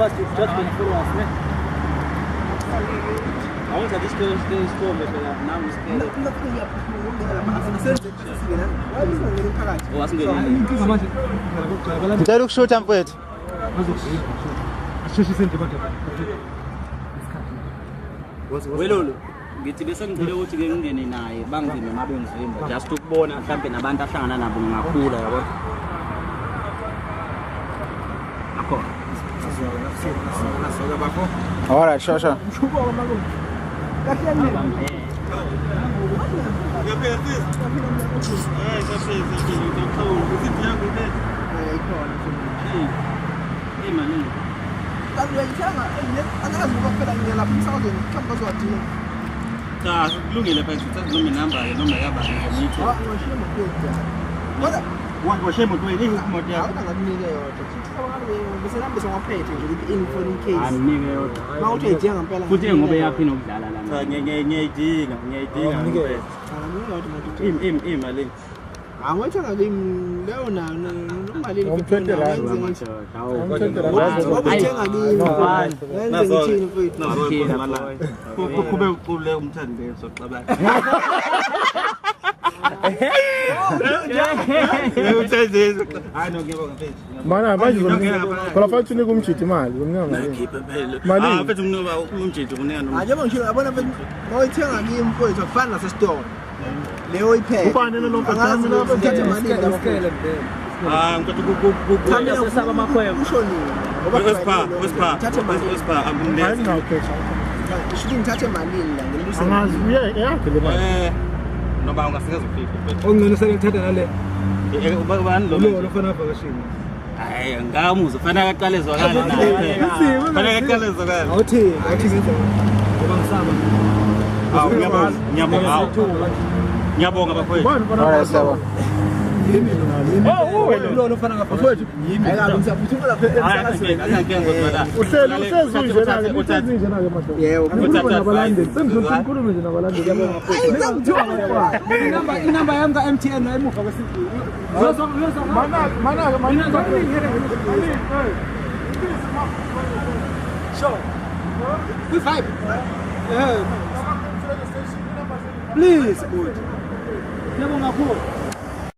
first just been follow us, man. I want to this girl store me, but now we scared. Ngicela ukushuta mfethu. Welolo ngithi bese ngicela ukuthi ke ngingene naye bangizime mabengizimba just ukubona mhlambe nabantu ahlangana nabo ngakhula yabo. Akho. All right, sure. Kulungile phela ukuthi noma inamba ke noma yabani ngiyitho. Washe moto yini imoto yakho ngakunike yodwa. Bese nambe songaphethe nje ukuthi info in case. Anike yodwa. Mawuthi uyidinga ngempela. Futhi ngobe yaphina ukudlala la. Cha ngiyayidinga ngempela. Imali. Angwethenga kimi leyo na imali Ngomthente la. Ayithenga kimi. Wenze ngithini mfethu? Kube uqule umthande soxabana. Mana manje kola mfethu unika umjidi imali unika mali. Ah mfethu unika umjidi kunika noma. Njengoba ngishilo yabona mfethu mawuyithenga kimi mfethu akufani nase store. Leyo iphela. Kufanele lo mfethu mina uthathe imali ngifela. Ah ngikho Thamela usaba amakhwebo. Ushonile. Wespa angumlezi. Shidi ngithathe imali la ngeluse. Angazi uye yakhe le mali. Noba ungasikaze ufike. Ongcono sekuthatha ngale. Ubani lo? Lo fana avakashini. Hayi ngamuza fanele aqale zwakala naye. Fanele aqale zwakala. Awuthi ngenza. Ngoba ngisaba. Ngiyabonga bafowethu. Alright siyabona. Lo fana ngafowethu. Yimi. Hayi ngisaphuma lapha Uhlezi nje nake madoda. Yebo. Nabalandeli. Sengikhulume nje nabalandeli yabo. Inamba yami ka-MTN emuva kwesibili. Mana. Sure. With vibe. Please, good. Yebo ngakhulu.